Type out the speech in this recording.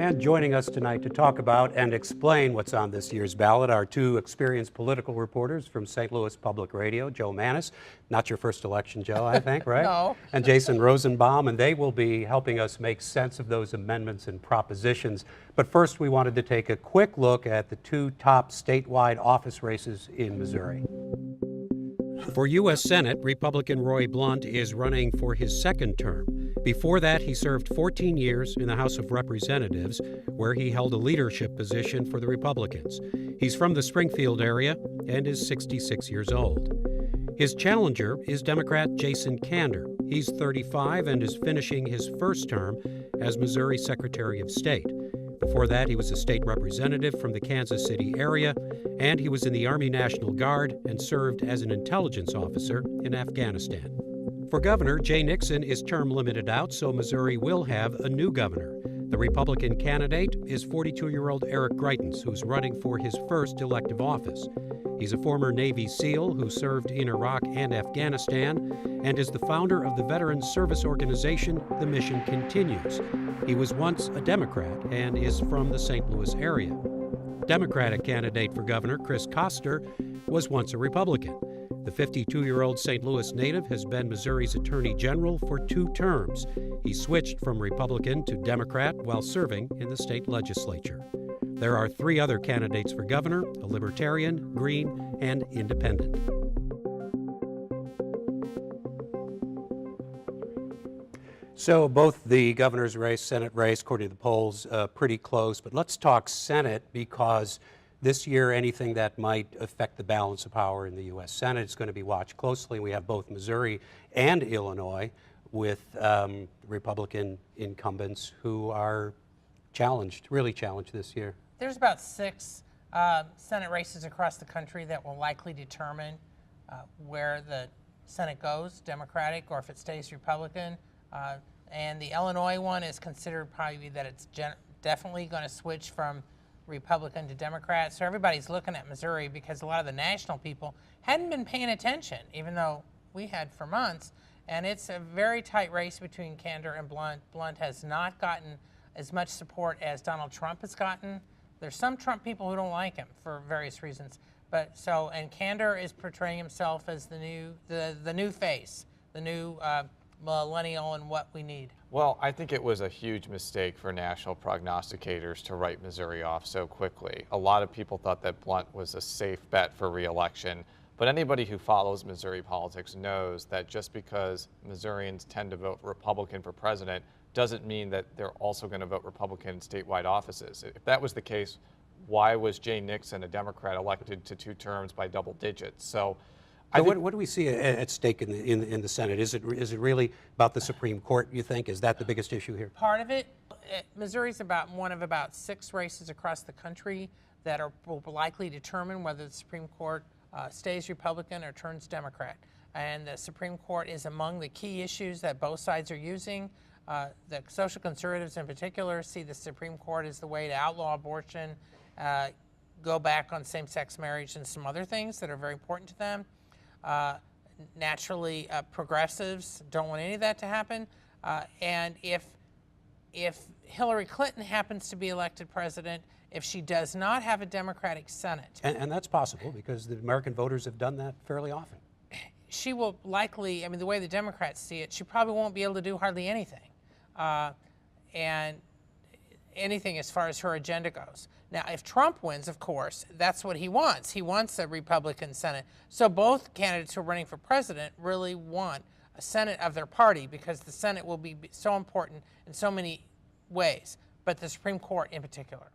And joining us tonight to talk about and explain what's on this year's ballot are two experienced political reporters from St. Louis Public Radio, Joe Mannies, not your first election, Joe, I think, right? No. And Jason Rosenbaum, and they will be helping us make sense of those amendments and propositions. But first, we wanted to take a quick look at the two top statewide office races in Missouri. For U.S. Senate, Republican Roy Blunt is running for his second term. Before that, he served 14 years in the House of Representatives, where he held a leadership position for the Republicans. He's from the Springfield area and is 66 years old. His challenger is Democrat Jason Kander. He's 35 and is finishing his first term as Missouri Secretary of State. Before that, he was a state representative from the Kansas City area, and he was in the Army National Guard and served as an intelligence officer in Afghanistan. For governor, Jay Nixon is term limited out, so Missouri will have a new governor. The Republican candidate is 42-year-old Eric Greitens, who's running for his first elective office. He's a former Navy SEAL who served in Iraq and Afghanistan and is the founder of the veteran service organization The Mission Continues. He was once a Democrat and is from the St. Louis area. Democratic candidate for governor Chris Koster was once a Republican. The 52-year-old St. Louis native has been Missouri's Attorney General for 2 terms. He switched from Republican to Democrat while serving in the state legislature. There are 3 other candidates for governor: a Libertarian, Green, and Independent. So both the governor's race, Senate race, according to the polls, pretty close. But let's talk Senate, because this year, anything that might affect the balance of power in the U.S. Senate is going to be watched closely. We have both Missouri and Illinois with Republican incumbents who are challenged, really challenged this year. There's about 6 Senate races across the country that will likely determine where the Senate goes, Democratic, or if it stays Republican. And the Illinois one is considered probably that it's definitely going to switch from Republican to Democrat. So everybody's looking at Missouri because a lot of the national people hadn't been paying attention, even though we had for months. And it's a very tight race between Kander and Blunt. Blunt has not gotten as much support as Donald Trump has gotten. There's some Trump people who don't like him for various reasons. But so, and Kander is portraying himself as the new face, the new millennial and what we need. Well, I think it was a huge mistake for national prognosticators to write Missouri off so quickly. A lot of people thought that Blunt was a safe bet for re-election, but anybody who follows Missouri politics knows that just because Missourians tend to vote Republican for president doesn't mean that they're also going to vote Republican in statewide offices. If that was the case, why was Jay Nixon, a Democrat, elected to 2 terms by double digits? So what do we see at stake in the Senate? Is it really about the Supreme Court, you think? Is that the biggest issue here? Part of it. Missouri's one of about 6 races across the country that will likely determine whether the Supreme Court stays Republican or turns Democrat. And the Supreme Court is among the key issues that both sides are using. The social conservatives in particular see the Supreme Court as the way to outlaw abortion, go back on same-sex marriage, and some other things that are very important to them. Naturally, progressives don't want any of that to happen. And if Hillary Clinton happens to be elected president, if she does not have a Democratic Senate. And that's possible because the American voters have done that fairly often. She will likely, I mean, the way the Democrats see it, she probably won't be able to do hardly anything. And anything as far as her agenda goes. Now, if Trump wins, of course, that's what he wants. He wants a Republican Senate. So both candidates who are running for president really want a Senate of their party because the Senate will be so important in so many ways, but the Supreme Court in particular.